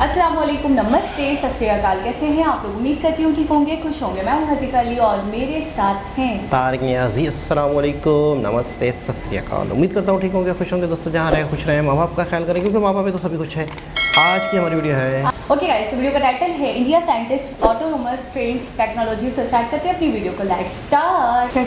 अस्सलाम वालेकुम, नमस्ते, सत श्री अकाल। कैसे हैं आप लोग? उम्मीद करती हूँ ठीक होंगे, खुश होंगे। मैं हूँ हसीका अली और मेरे साथ हैं तारिक नियाज़ी। अस्सलाम वालेकुम, नमस्ते, सत श्री अकाल। उम्मीद करता हूँ ठीक होंगे, खुश होंगे। दोस्तों जहाँ रहे खुश रहें, माँ बाप का ख्याल करें, क्योंकि माँ बाप में तो सभी कुछ है। आज की हमारी वीडियो है ओके गाइस, तो वीडियो का टाइटल है India scientist autonomous train technology से स्टार्ट करते हैं अपनी वीडियो को। Let's start.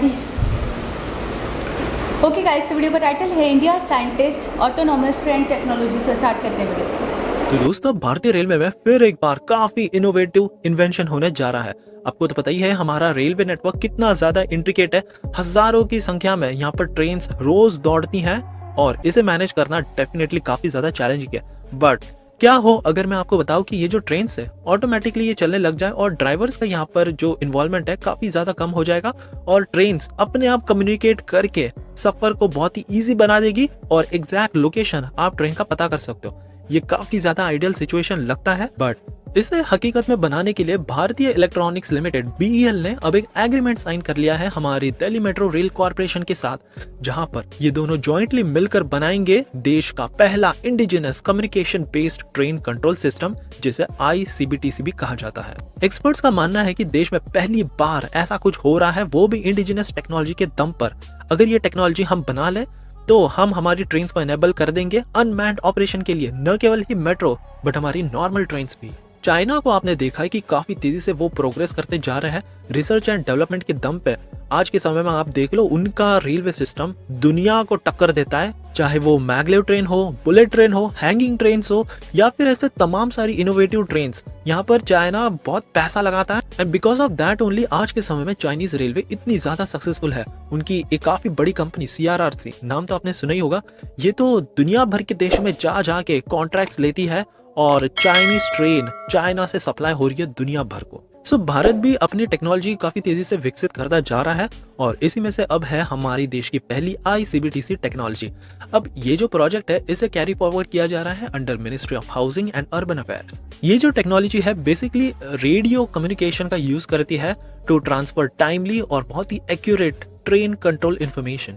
ओके गाइस, तो वीडियो का टाइटल है India scientist autonomous train technology से स्टार्ट करते हैं वीडियो। तो दोस्तों, भारतीय रेलवे में फिर एक बार काफी इनोवेटिव इन्वेंशन होने जा रहा है। आपको तो पता ही है हमारा रेलवे नेटवर्क कितना ज्यादा इंट्रिकेट है। हजारों की संख्या में यहाँ पर ट्रेन्स रोज दौड़ती हैं और इसे मैनेज करना डेफिनेटली काफी ज्यादा चैलेंजिंग है। बट क्या हो अगर मैं आपको बताऊं कि ये जो ट्रेन्स है ऑटोमेटिकली ये चलने लग जाए और ड्राइवर्स का यहाँ पर जो इन्वॉल्वमेंट है काफी ज्यादा कम हो जाएगा और ट्रेन्स अपने आप कम्युनिकेट करके सफर को बहुत ही ईजी बना देगी और एग्जैक्ट लोकेशन आप ट्रेन का पता कर सकते हो। ये काफी ज्यादा आइडियल सिचुएशन लगता है, बट इसे हकीकत में बनाने के लिए भारतीय इलेक्ट्रॉनिक्स लिमिटेड BEL ने अब एक एग्रीमेंट साइन कर लिया है हमारी दिल्ली मेट्रो रेल कॉर्पोरेशन के साथ, जहां पर ये दोनों जॉइंटली मिलकर बनाएंगे देश का पहला indigenous communication based train control system, जिसे ICBTC भी कहा जाता है। एक्सपर्ट्स का मानना है कि देश में पहली बार ऐसा कुछ हो रहा है, वो भी इंडिजिनस टेक्नोलॉजी के दम पर। अगर ये टेक्नोलॉजी हम बना ले तो हम हमारी ट्रेन्स को एनेबल कर देंगे अनमैन्ड ऑपरेशन के लिए, न केवल ही मेट्रो बट हमारी नॉर्मल ट्रेन्स भी। चाइना को आपने देखा है कि काफी तेजी से वो प्रोग्रेस करते जा रहे हैं रिसर्च एंड डेवलपमेंट के दम पे। आज के समय में आप देख लो, उनका रेलवे सिस्टम दुनिया को टक्कर देता है, चाहे वो मैगलेव ट्रेन हो, बुलेट ट्रेन हो, हैंगिंग ट्रेन हो या फिर ऐसे तमाम सारी इनोवेटिव ट्रेन्स। यहाँ पर चाइना बहुत पैसा लगाता है and because of that only आज के समय में चाइनीज रेलवे इतनी ज्यादा सक्सेसफुल है। उनकी एक काफी बड़ी कंपनी CRRC, नाम तो आपने सुना ही होगा, ये तो दुनिया भर के देशों में जा के कॉन्ट्रैक्ट्स लेती है और चाइनीज ट्रेन चाइना से सप्लाई हो रही है दुनिया भर को। सो भारत भी अपनी टेक्नोलॉजी काफी तेजी से विकसित करता जा रहा है और इसी में से अब है हमारी देश की पहली ICBTC टेक्नोलॉजी। अब ये जो प्रोजेक्ट है इसे कैरी फॉरवर्ड किया जा रहा है under ministry of housing and urban affairs. ये जो टेक्नोलॉजी है बेसिकली रेडियो कम्युनिकेशन का यूज करती है टू ट्रांसफर टाइमली और बहुत ही एक्यूरेट ट्रेन कंट्रोल इन्फॉर्मेशन।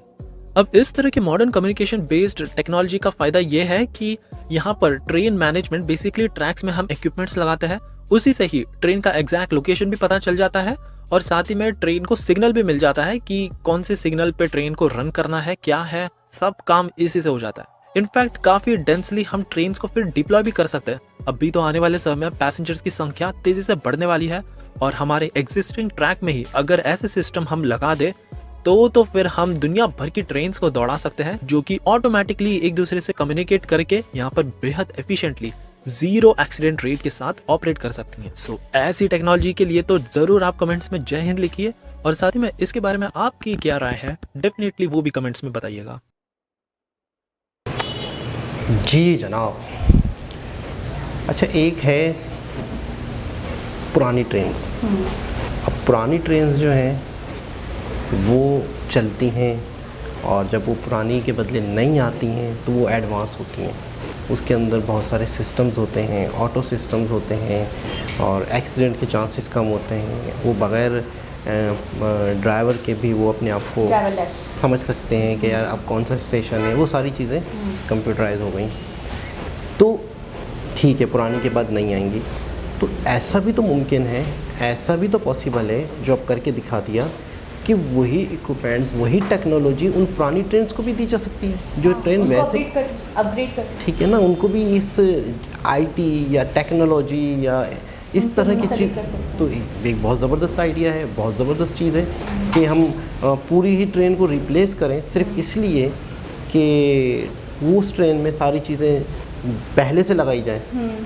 अब इस तरह के मॉडर्न कम्युनिकेशन बेस्ड टेक्नोलॉजी का फायदा यह है कि यहाँ पर ट्रेन मैनेजमेंट बेसिकली ट्रैक्स में हम इक्विपमेंट्स लगाते हैं, उसी से ही ट्रेन का एग्जैक्ट लोकेशन भी पता चल जाता है और साथ ही में ट्रेन को सिग्नल भी मिल जाता है कि कौन से सिग्नल पे ट्रेन को रन करना है, क्या है, सब काम इसी से हो जाता है। इनफैक्ट काफी डेंसली हम ट्रेन को फिर डिप्लॉय भी कर सकते हैं। अभी तो आने वाले समय में पैसेंजर्स की संख्या तेजी से बढ़ने वाली है और हमारे एग्जिस्टिंग ट्रैक में ही अगर ऐसे सिस्टम हम लगा दे तो फिर हम दुनिया भर की ट्रेन्स को दौड़ा सकते हैं, जो कि ऑटोमेटिकली एक दूसरे से कम्युनिकेट करके यहाँ पर बेहद एफिशिएंटली 0 एक्सीडेंट रेट के साथ ऑपरेट कर सकती हैं। सो ऐसी टेक्नोलॉजी के लिए तो जरूर आप कमेंट्स में जय हिंद लिखिए और साथ ही में इसके बारे में आपकी क्या राय है डेफिनेटली वो भी कमेंट्स में बताइएगा। जी जनाब। अच्छा, एक है पुरानी ट्रेन्स। अब पुरानी ट्रेन्स जो हैं वो चलती हैं और जब वो पुरानी के बदले नई आती हैं तो वो एडवांस होती हैं। उसके अंदर बहुत सारे सिस्टम्स होते हैं, ऑटो सिस्टम्स होते हैं और एक्सीडेंट के चांसेस कम होते हैं। वो बग़ैर ड्राइवर के भी वो अपने आप को समझ सकते हैं कि यार अब कौन सा स्टेशन है। वो सारी चीज़ें कंप्यूटराइज हो गई। तो ठीक है, पुरानी के बाद नई आएंगी, तो ऐसा भी तो मुमकिन है, ऐसा भी तो पॉसिबल है जो अब करके दिखा दिया कि वही इक्विपमेंट्स, वही टेक्नोलॉजी उन पुरानी ट्रेन्स को भी दी जा सकती है। जो ट्रेन वैसे अपग्रेड कर, ठीक है ना, उनको भी इस IT या टेक्नोलॉजी या इस तरह की चीज़, तो एक बहुत ज़बरदस्त आइडिया है, बहुत ज़बरदस्त चीज़ है कि हम पूरी ही ट्रेन को रिप्लेस करें सिर्फ इसलिए कि उस ट्रेन में सारी चीज़ें पहले से लगाई जाए।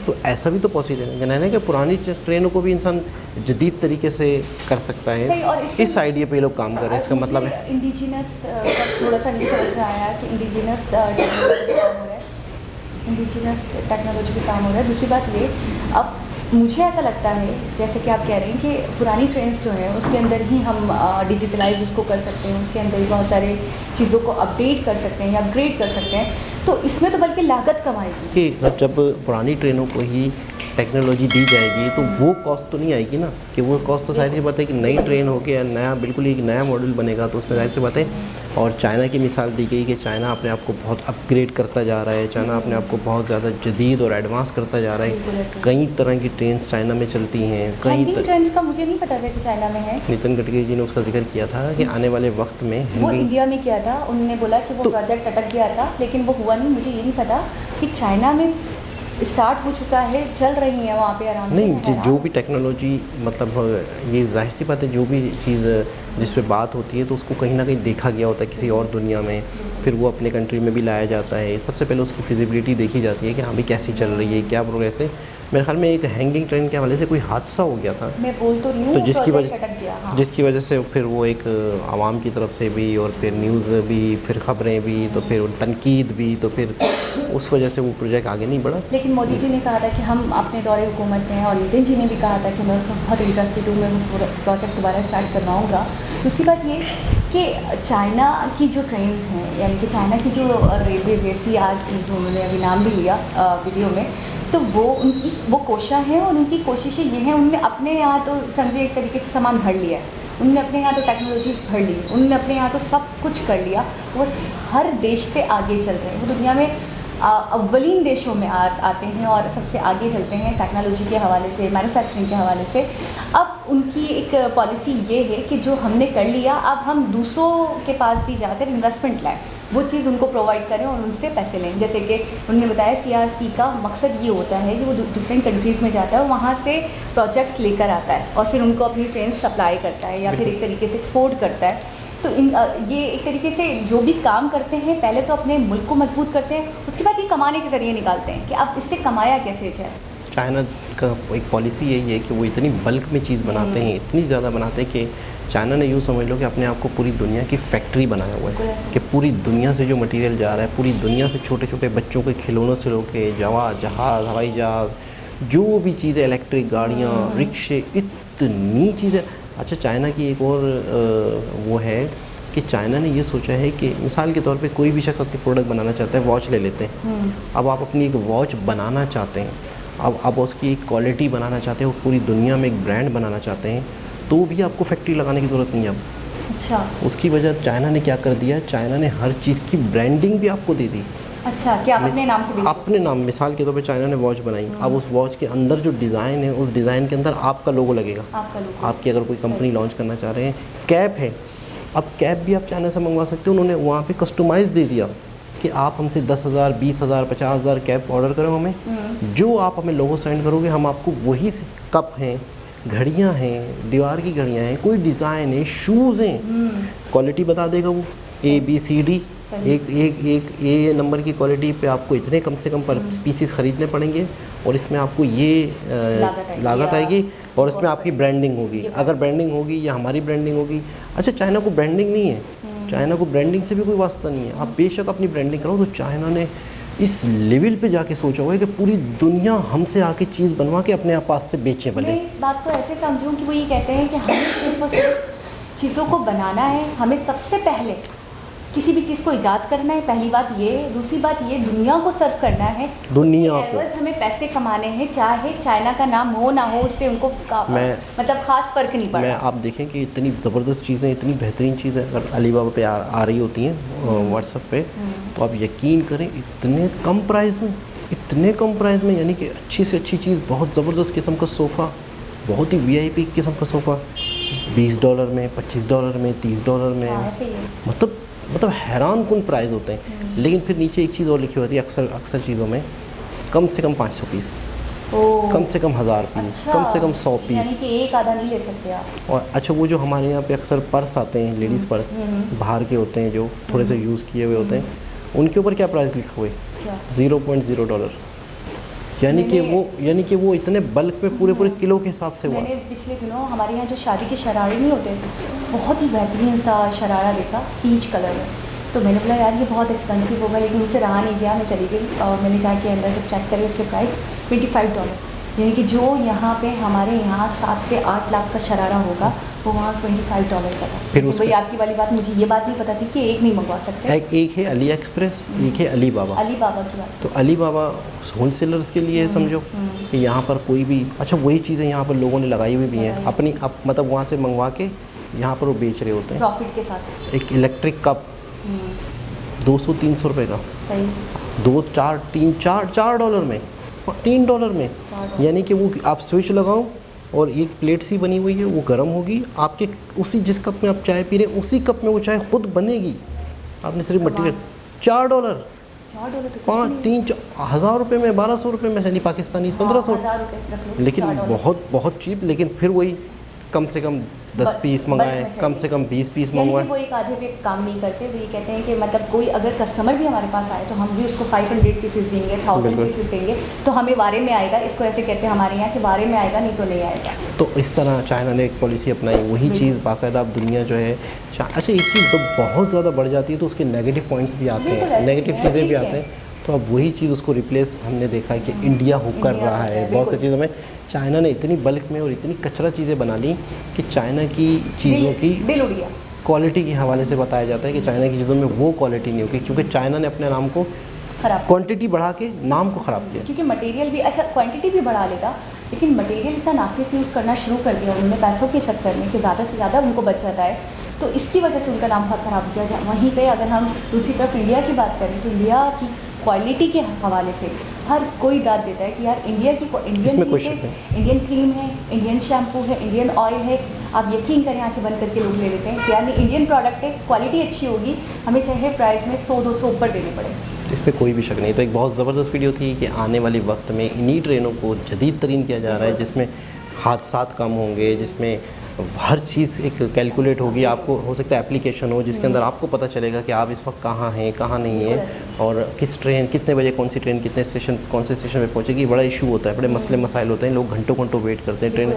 तो ऐसा भी तो पॉसिबल है कि पुरानी ट्रेनों को भी इंसान जदीद तरीके से कर सकता है। इस आइडिया पे लोग काम कर रहे हैं। इसका मतलब है इंडिजिनस थोड़ा सा नहीं समझ में आया कि इंडिजिनस टेक्नोलॉजी काम हो रहा है, इंडिजिनस टेक्नोलॉजी पे काम हो रहा है। दूसरी बात ये, अब मुझे ऐसा लगता है जैसे कि आप कह रहे हैं कि पुरानी ट्रेन्स जो हैं उसके अंदर ही हम डिजिटलाइज उसको कर सकते हैं, उसके अंदर ही बहुत सारे चीज़ों को अपडेट कर सकते हैं या अपग्रेड कर सकते हैं, तो इसमें तो बल्कि लागत कम आएगी। कि जब पुरानी ट्रेनों को ही टेक्नोलॉजी दी जाएगी तो वो कॉस्ट तो नहीं आएगी ना, कि वो कॉस्ट तो जाहिर सी बात है कि नई ट्रेन हो के नया बिल्कुल एक नया मॉडल बनेगा तो उसमें जाहिर सी बात है। और चाइना की मिसाल दी गई कि चाइना अपने आप को बहुत अपग्रेड करता जा रहा है, चाइना अपने आप को बहुत ज़्यादा जदीद और एडवांस करता जा रहा है। कई तरह की ट्रेन्स चाइना में चलती हैं, हैंगिंग ट्रेन्स का मुझे नहीं पता था कि चाइना में है। नितिन गडकरी जी ने उसका जिक्र किया था कि आने वाले वक्त में वो इंडिया में किया था, उन्होंने बोला कि वो प्रोजेक्ट अटक गया था लेकिन वो हुआ नहीं। मुझे ये नहीं पता कि चाइना में स्टार्ट हो चुका है, चल रही है वहाँ पे आराम से। नहीं, जो भी टेक्नोलॉजी मतलब ये जाहिर सी बात है, जो भी चीज़ जिस पे बात होती है तो उसको कहीं ना कहीं देखा गया होता है किसी और दुनिया में, फिर वो अपने कंट्री में भी लाया जाता है। सबसे पहले उसकी फिजिबिलिटी देखी जाती है कि हाँ भी कैसी चल रही है, क्या प्रोग्रेस है। मेरे ख्याल में एक हैंगिंग ट्रेन के हवाले से कोई हादसा हो गया था, मैं बोल तो रही हूँ, तो जिसकी वजह से फिर वो एक आवाम की तरफ से भी और फिर न्यूज़ भी, फिर ख़बरें भी, तो फिर तनकीद भी, तो फिर उस वजह से वो प्रोजेक्ट आगे नहीं बढ़ा। लेकिन मोदी जी ने कहा था कि हम अपने दौरे हुकूमत में, और नितिन जी ने भी कहा था कि मैं उसमें बहुत इंटरेस्टेड हूँ, मैं वो प्रोजेक्ट दोबारा स्टार्ट करवाऊँगा। दूसरी बात ये कि चाइना की जो ट्रेन्स हैं, यानी कि चाइना की जो रेलवेज है, CRC जो उन्होंने अभी नाम भी लिया वीडियो में, तो वो उनकी वो कोशिश है और उनकी कोशिशें ये हैं, उन्होंने अपने यहाँ तो समझे एक तरीके से सामान भर लिया है, उन्होंने अपने यहाँ तो टेक्नोलॉजीज़ भर ली, उन्होंने अपने यहाँ तो सब कुछ कर लिया, वो हर देश से आगे चल रहे हैं। वो दुनिया में अव्वलीन देशों में आते हैं और सबसे आगे चलते हैं टेक्नोलॉजी के हवाले से, मैन्युफैक्चरिंग के हवाले से। अब उनकी एक पॉलिसी ये है कि जो हमने कर लिया, अब हम दूसरों के पास भी जाकर इन्वेस्टमेंट लाएँ, वो चीज़ उनको प्रोवाइड करें और उनसे पैसे लें। जैसे कि उन्होंने बताया CRC का मकसद ये होता है कि वो डिफरेंट कंट्रीज़ में जाता है और वहाँ से प्रोजेक्ट्स लेकर आता है और फिर उनको अपनी ट्रेन सप्लाई करता है या फिर एक तरीके से एक्सपोर्ट करता है। तो ये एक तरीके से जो भी काम करते हैं, पहले तो अपने मुल्क को मजबूत करते हैं, उसके बाद ये कमाने के ज़रिए निकालते हैं कि अब इससे कमाया कैसे जाए। चाइना का एक पॉलिसी यही है कि वो इतनी बल्क में चीज़ बनाते हैं, इतनी ज़्यादा बनाते हैं कि चाइना ने यूँ समझ लो कि अपने आप को पूरी दुनिया की फैक्ट्री बनाया हुआ है, कि पूरी दुनिया से जो मटेरियल जा रहा है, पूरी दुनिया से छोटे छोटे बच्चों के खिलौनों से लेके जहाज़, हवाई जहाज़, जो भी चीज़ें, इलेक्ट्रिक गाड़ियाँ, रिक्शे, इतनी चीज़ें। अच्छा, चाइना की एक और वो है कि चाइना ने ये सोचा है कि मिसाल के तौर पे कोई भी शख्स अपनी प्रोडक्ट बनाना चाहता है, वॉच ले लेते हैं। अब आप अपनी एक वॉच बनाना चाहते हैं, अब आप उसकी एक क्वालिटी बनाना चाहते हैं, वो पूरी दुनिया में एक ब्रांड बनाना चाहते हैं, तो भी आपको फैक्ट्री लगाने की ज़रूरत नहीं है। अब अच्छा, उसकी वजह चाइना ने क्या कर दिया, चाइना ने हर चीज़ की ब्रांडिंग भी आपको दे दी। अच्छा, कि आप अपने नाम से अपने नाम, मिसाल के तौर पे चाइना ने वॉच बनाई, अब उस वॉच के अंदर जो डिज़ाइन है, उस डिज़ाइन के अंदर आपका लोगो लगेगा। आपकी अगर कोई कंपनी लॉन्च करना चाह रहे हैं, कैप है, अब कैप भी आप चाइना से मंगवा सकते हो। उन्होंने वहाँ पे कस्टमाइज़ दे दिया कि आप हमसे 10,000, 20,000, 50,000 कैप ऑर्डर करो हमें, जो आप हमें लोगो सेंड करोगे हम आपको वही से कप हैं, घड़ियाँ हैं, दीवार की घड़ियाँ हैं, कोई डिज़ाइन है, शूज़ हैं, क्वालिटी बता देगा वो ABCD। एक ए नंबर की क्वालिटी पे आपको इतने कम से कम पर पीसीस ख़रीदने पड़ेंगे और इसमें आपको ये लागत आएगी और इसमें आपकी ब्रांडिंग होगी। अगर ब्रांडिंग होगी या हमारी ब्रांडिंग होगी। अच्छा, चाइना को ब्रांडिंग नहीं है, चाइना को ब्रांडिंग से भी कोई वास्ता नहीं है, आप बेशक अपनी ब्रांडिंग करो। तो चाइना ने इस लेवल पे जाके सोचा हुआ है कि पूरी दुनिया हमसे आके चीज़ बनवा के अपने आप पास से बेचने वाले। मैं इस बात को ऐसे समझूं कि वो ये कहते हैं कि हमें सिर्फ और सिर्फ चीज़ों को बनाना है, हमें सबसे पहले किसी भी चीज़ को इजाद करना है, पहली बात ये। दूसरी बात ये, दुनिया को सर्व करना है, दुनिया को। हमें पैसे कमाने हैं, चाहे चाइना का नाम हो ना हो, उससे उनको मतलब खास फ़र्क नहीं पड़ा। आप देखें कि इतनी ज़बरदस्त चीज़ें, इतनी बेहतरीन चीज़ें अगर अलीबाबा पे आ रही होती हैं व्हाट्सएप पे, तो आप यकीन करें इतने कम प्राइस में, यानी कि अच्छी से अच्छी चीज़, बहुत ज़बरदस्त किस्म का सोफ़ा, बहुत ही VIP किस्म का सोफ़ा $20 में, $25 में, $30 में। मतलब हैरान कुन प्राइस होते हैं। लेकिन फिर नीचे एक चीज़ और लिखी होती है अक्सर चीज़ों में, कम से कम 500 पीस, कम से कम 1000 पीस, कम से कम 100 पीस, यानी कि एक आधा नहीं ले सकते आप। और अच्छा, वो जो हमारे यहाँ पे अक्सर पर्स आते हैं, लेडीज़ पर्स बाहर के होते हैं, जो थोड़े से यूज़ किए हुए होते हैं, उनके ऊपर क्या प्राइस लिखा हुआ है? $0.0। यानी कि वो इतने बल्क में पूरे किलो के हिसाब से हुआ। मैंने पिछले दिनों हमारे यहाँ जो शादी के शरारे नहीं होते, बहुत ही बेहतरीन सा शरारा देखा पीच कलर में, तो मैंने बोला यार ये बहुत एक्सपेंसिव होगा, लेकिन मुझसे रहा नहीं गया, मैं चली गई और मैंने जाके अंदर जब चेक करी उसके प्राइस $25। यानी कि जो यहाँ पे हमारे यहाँ 7 से 8 लाख का शरारा होगा, वो वहाँ $25 का था। फिर फिर उस वही आपकी वाली बात, मुझे ये बात नहीं पता थी कि एक नहीं मंगवा सकते। एक है अली एक्सप्रेस, एक है अली बाबा। अली बाबा की बात। तो अली बाबा होलसेलर्स के लिए है, समझो कि यहाँ पर कोई भी अच्छा वही चीज़ें यहाँ पर लोगों ने लगाई हुई भी हैं अपनी, मतलब वहाँ से मंगवा के यहाँ पर वो बेच रहे होते हैं प्रॉफिट के साथ। एक इलेक्ट्रिक कप 200-300 रुपये का, सही। 4 डॉलर में, $3 में, यानी कि वो आप स्विच लगाओ और एक प्लेट सी बनी हुई है, वो गर्म होगी आपके उसी जिस कप में आप चाय पी रहे हैं उसी कप में वो चाय खुद बनेगी। आपने सिर्फ मटेरियल $4 $4 तो 5-3-4 रुपये में, 1200 रुपये में, यानी पाकिस्तानी 1500, 1000 रुपये रख लो, लेकिन $4 बहुत बहुत चीप। लेकिन फिर वही कम से कम 10 पीस मंगाए, कम से कम 20 पीस यानी कि मंगवाए। वो एक आधे पे काम नहीं करते, वो ये कहते हैं कि मतलब कोई अगर कस्टमर भी हमारे पास आए तो हम भी उसको 500 पीसेस देंगे, 1000 बिल्कुल। पीसेस देंगे तो हमें वारे में आएगा। इसको ऐसे कहते हैं हमारे यहाँ कि वारे में आएगा, नहीं तो नहीं आएगा। तो इस तरह चाइना ने एक पॉलिसी अपनाई, वही चीज़ बाकायदा अब दुनिया जो है अच्छा एक चीज़ तो बहुत ज़्यादा बढ़ जाती है तो उसके नेगेटिव पॉइंट्स भी आते बिल्कुल हैं, ऐसे नेगेटिव ही है, चीज़ें भी चीज़ आते है। हैं। तो अब वही चीज़ उसको रिप्लेस हमने देखा है कि इंडिया हो कर इंडिया रहा हो है। रहा है, बहुत सी बिल्कुल। चीज़ों में चाइना ने इतनी बल्क में और इतनी कचरा चीज़ें बना ली कि चाइना की चीज़ों की दिल उड़ गया। क्वालिटी के हवाले से बताया जाता है कि चाइना की चीज़ों में वो क्वालिटी नहीं होगी, क्योंकि चाइना ने अपने नाम को खराब, क्वांटिटी बढ़ा के नाम को ख़राब किया। क्योंकि मटेरियल भी अच्छा क्वांटिटी भी बढ़ा लेता, लेकिन मटेरियल इतना नाकिस यूज़ करना शुरू कर दिया उन्होंने पैसों के चक्कर में कि ज़्यादा से ज़्यादा उनको बच जाता है, तो इसकी वजह से उनका नाम बहुत ख़राब किया जाए। वहीं पे अगर हम दूसरी तरफ इंडिया की बात करें तो इंडिया की क्वालिटी के हवाले से हर कोई दाद देता है कि यार इंडिया की इंडियन इसमें कोई चीज़ें, शक नहीं। इंडियन क्रीम है, इंडियन शैम्पू है, इंडियन ऑयल है। आप यकीन करें आंखें बंद करके लोग ले लेते हैं कि यार नहीं इंडियन प्रोडक्ट है, क्वालिटी अच्छी होगी, हमें चाहे प्राइस में 100-200 ऊपर देने पड़े। इसमें कोई भी शक नहीं। तो एक बहुत ज़बरदस्त वीडियो थी कि आने वाले वक्त में इन्हीं ट्रेनों को जदीद तरीन किया जा रहा है, जिसमें हादसात कम होंगे, जिसमें हर चीज़ एक कैलकुलेट होगी। आपको हो सकता है एप्लीकेशन हो जिसके अंदर आपको पता चलेगा कि आप इस वक्त कहाँ हैं, कहाँ नहीं हैं, और किस ट्रेन कितने बजे कौन सी ट्रेन कितने स्टेशन कौन से स्टेशन पे पहुंचेगी। बड़ा इशू होता है, बड़े मसले मसाइल होते हैं, लोग घंटों घंटों वेट करते हैं ट्रेन।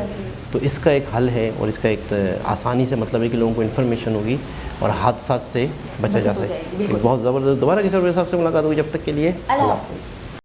तो इसका एक हल है और इसका एक आसानी से मतलब है कि लोगों को इन्फॉर्मेशन होगी और हादसात से बचा जा बचत हो सके। जाएगी, बिल्कुल। एक बहुत ज़बरदस्त। दोबारा किसी और हिसाब से मुलाकात होगी, जब तक के लिए अल्लाह अल्लाह हाफ़िज़। हाफ़िज़।